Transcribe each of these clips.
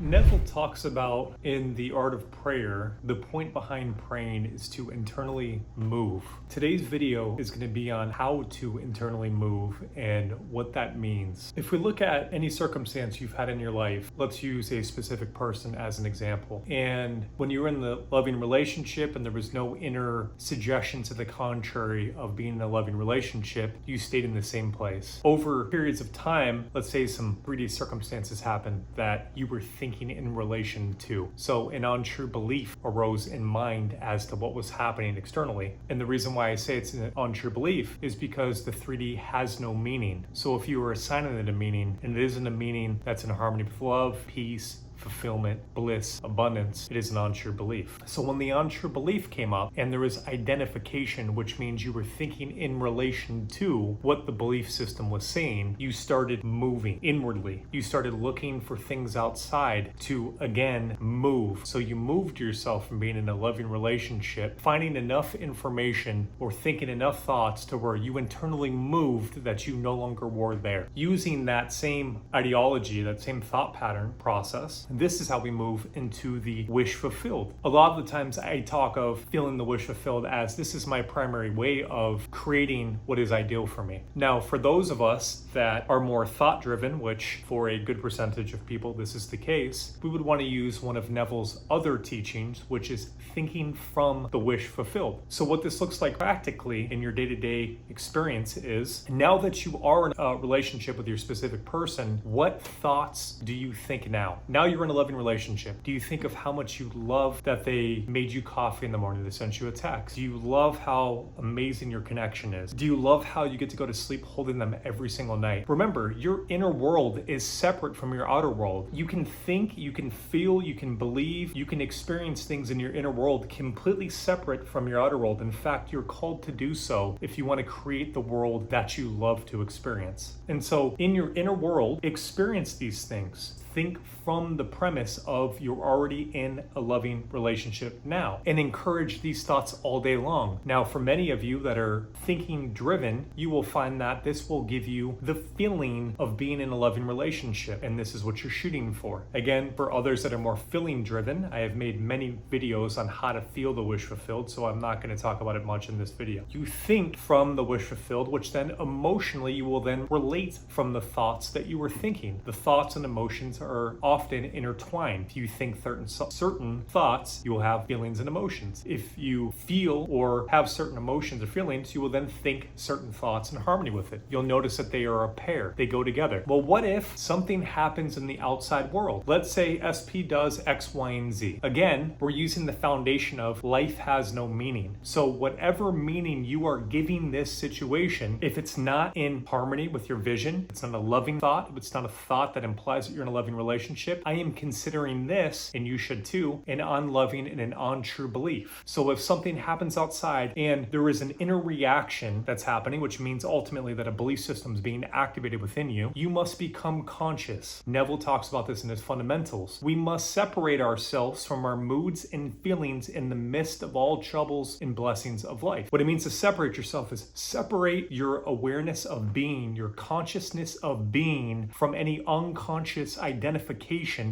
Neville talks about in The Art of Prayer, the point behind praying is to internally move. Today's video is going to be on how to internally move and what that means. If we look at any circumstance you've had in your life, let's use a specific person as an example. And when you were in the loving relationship and there was no inner suggestion to the contrary of being in a loving relationship, you stayed in the same place. Over periods of time, let's say some 3D circumstances happened that you were thinking in relation to. So an untrue belief arose in mind as to what was happening externally. And the reason why I say it's an untrue belief is because the 3D has no meaning. So if you were assigning it a meaning, and it isn't a meaning that's in harmony with love, peace, fulfillment, bliss, abundance, it is an untrue belief. So when the untrue belief came up and there was identification, which means you were thinking in relation to what the belief system was saying, you started moving inwardly. You started looking for things outside to again move. So you moved yourself from being in a loving relationship, finding enough information or thinking enough thoughts to where you internally moved that you no longer were there. Using that same ideology, that same thought pattern process, this is how we move into the wish fulfilled. A lot of the times I talk of feeling the wish fulfilled as this is my primary way of creating what is ideal for me. Now, for those of us that are more thought driven, which for a good percentage of people this is the case, we would want to use one of Neville's other teachings, which is thinking from the wish fulfilled. So what this looks like practically in your day-to-day experience is, now that you are in a relationship with your specific person, what thoughts do you think now? Now you're in a loving relationship. Do you think of how much you love that they made you coffee in the morning, they sent you a text? Do you love how amazing your connection is? Do you love how you get to go to sleep holding them every single night? Remember, your inner world is separate from your outer world. You can think, you can feel, you can believe, you can experience things in your inner world completely separate from your outer world. In fact, you're called to do so if you want to create the world that you love to experience. And so in your inner world, experience these things. Think from the premise of you're already in a loving relationship now, and encourage these thoughts all day long. Now, for many of you that are thinking driven, you will find that this will give you the feeling of being in a loving relationship, and this is what you're shooting for. Again, for others that are more feeling driven, I have made many videos on how to feel the wish fulfilled, so I'm not going to talk about it much in this video. You think from the wish fulfilled, which then emotionally you will then relate from the thoughts that you were thinking. The thoughts and emotions are often intertwined. If you think certain thoughts, you will have feelings and emotions. If you feel or have certain emotions or feelings, you will then think certain thoughts in harmony with it. You'll notice that they are a pair. They go together. Well, what if something happens in the outside world? Let's say SP does X, Y, and Z. Again, we're using the foundation of life has no meaning. So whatever meaning you are giving this situation, if it's not in harmony with your vision, it's not a loving thought, if it's not a thought that implies that you're in a loving relationship, I am considering this, and you should too, an unloving and an untrue belief. So if something happens outside and there is an inner reaction that's happening, which means ultimately that a belief system is being activated within you, you must become conscious. Neville talks about this in his fundamentals. We must separate ourselves from our moods and feelings in the midst of all troubles and blessings of life. What it means to separate yourself is separate your awareness of being, your consciousness of being, from any unconscious identification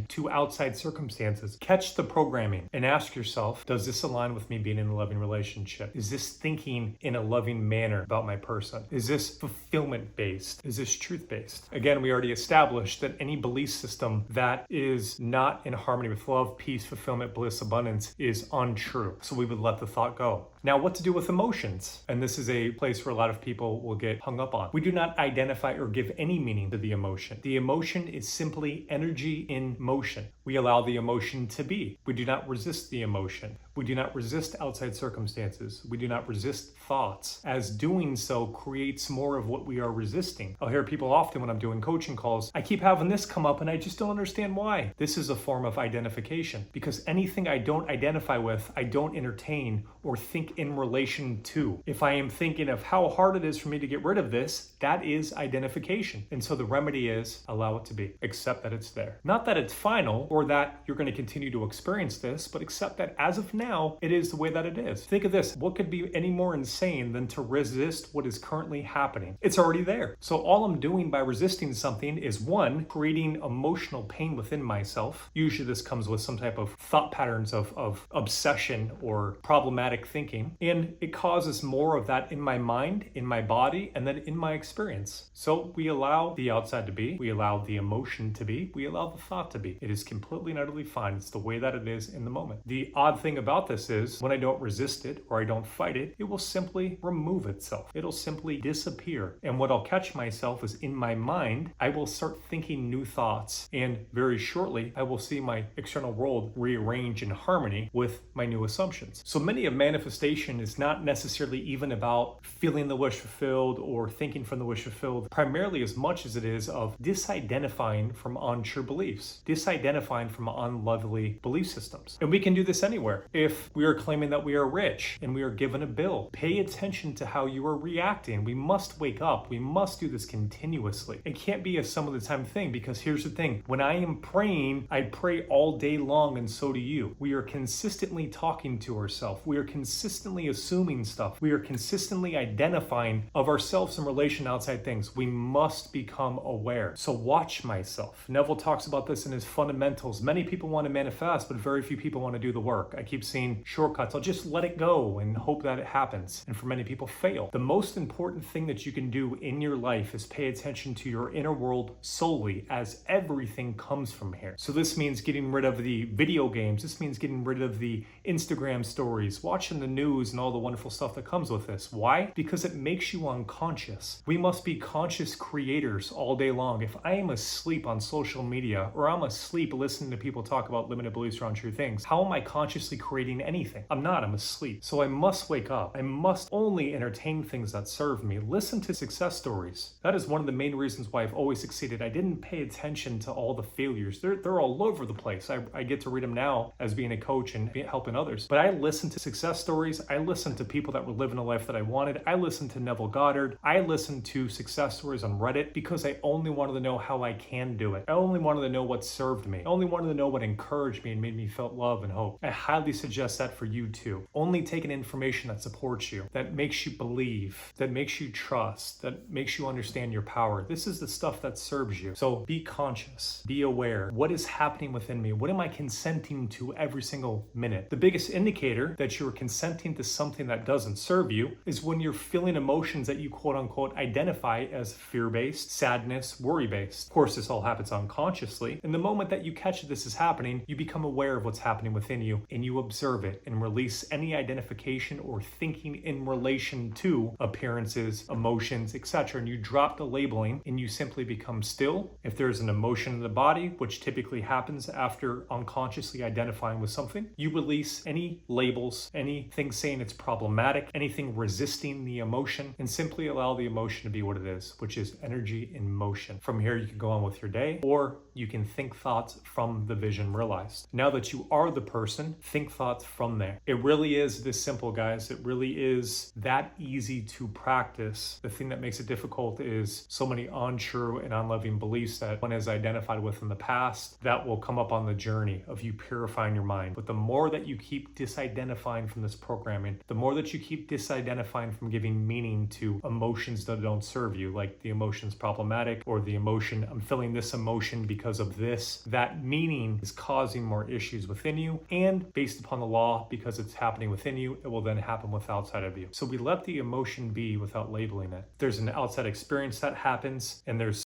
to outside circumstances. Catch the programming and ask yourself, does this align with me being in a loving relationship? Is this thinking in a loving manner about my person? Is this fulfillment based? Is this truth based? Again, we already established that any belief system that is not in harmony with love, peace, fulfillment, bliss, abundance is untrue. So we would let the thought go. Now, what to do with emotions? And this is a place where a lot of people will get hung up on. We do not identify or give any meaning to the emotion. The emotion is simply energy in motion. We allow the emotion to be. We do not resist the emotion. We do not resist outside circumstances. We do not resist thoughts, as doing so creates more of what we are resisting. I'll hear people often when I'm doing coaching calls, I keep having this come up and I just don't understand why. This is a form of identification, because anything I don't identify with, I don't entertain or think in relation to. If I am thinking of how hard it is for me to get rid of this, that is identification. And so the remedy is allow it to be. Accept that it's there. Not that it's final or that you're going to continue to experience this, but accept that as of now, it is the way that it is. Think of this. What could be any more insane than to resist what is currently happening? It's already there. So all I'm doing by resisting something is, one, creating emotional pain within myself. Usually this comes with some type of thought patterns of obsession or problematic thinking. And it causes more of that in my mind, in my body, and then in my experience. So we allow the outside to be, we allow the emotion to be, we allow the thought to be. It is completely and utterly fine. It's the way that it is in the moment. The odd thing about this is when I don't resist it or I don't fight it, it will simply remove itself. It'll simply disappear. And what I'll catch myself is in my mind, I will start thinking new thoughts. And very shortly, I will see my external world rearrange in harmony with my new assumptions. So many of manifestation is not necessarily even about feeling the wish fulfilled or thinking from the wish fulfilled, primarily as much as it is of disidentifying from untrue beliefs, disidentifying from unlovely belief systems. And we can do this anywhere. If we are claiming that we are rich and we are given a bill, pay attention to how you are reacting. We must wake up. We must do this continuously. It can't be a some of the time thing, because here's the thing. When I am praying, I pray all day long, and so do you. We are consistently talking to ourselves. We are consistently assuming stuff. We are consistently identifying of ourselves in relation to outside things. We must become aware. So watch myself. Neville talks about this in his fundamentals. Many people want to manifest, but very few people want to do the work. I keep seeing shortcuts. I'll just let it go and hope that it happens. And for many people, fail. The most important thing that you can do in your life is pay attention to your inner world solely, as everything comes from here. So this means getting rid of the video games. This means getting rid of the Instagram stories, watching the news and all the wonderful stuff that comes with this. Why? Because it makes you unconscious. We must be conscious creators all day long. If I am asleep on social media, or I'm asleep listening to people talk about limited beliefs or untrue things, how am I consciously creating anything? I'm not. I'm asleep. So I must wake up. I must only entertain things that serve me. Listen to success stories. That is one of the main reasons why I've always succeeded. I didn't pay attention to all the failures. They're all over the place. I get to read them now as being a coach and helping others. But I listen to success stories. I listen to people that were living a life that I wanted. I listened to Neville Goddard. I listened to success stories on Reddit because I only wanted to know how I can do it. I only wanted to know what served me. I only wanted to know what encouraged me and made me feel love and hope. I highly suggest that for you too. Only take in information that supports you, that makes you believe, that makes you trust, that makes you understand your power. This is the stuff that serves you. So be conscious, be aware. What is happening within me? What am I consenting to every single minute? The biggest indicator that you're consenting to something that doesn't serve you is when you're feeling emotions that you quote unquote identify as fear-based, sadness, worry-based. Of course, this all happens unconsciously. And the moment that you catch this is happening, you become aware of what's happening within you and you observe it and release any identification or thinking in relation to appearances, emotions, etc. And you drop the labeling and you simply become still. If there's an emotion in the body, which typically happens after unconsciously identifying with something, you release any labels, anything saying it's problematic, anything resisting the emotion, and simply allow the emotion to be what it is, which is energy in motion. From here, you can go on with your day, or you can think thoughts from the vision realized. Now that you are the person, think thoughts from there. It really is this simple, guys. It really is that easy to practice. The thing that makes it difficult is so many untrue and unloving beliefs that one has identified with in the past that will come up on the journey of you purifying your mind. But the more that you keep disidentifying from this programming, the more that you keep disidentifying from giving meaning to emotions that don't serve you, like the emotion's problematic or the emotion, I'm feeling this emotion because of this, that meaning is causing more issues within you. And based upon the law, because it's happening within you, it will then happen with outside of you. So we let the emotion be without labeling it. There's an outside experience that happens, and there's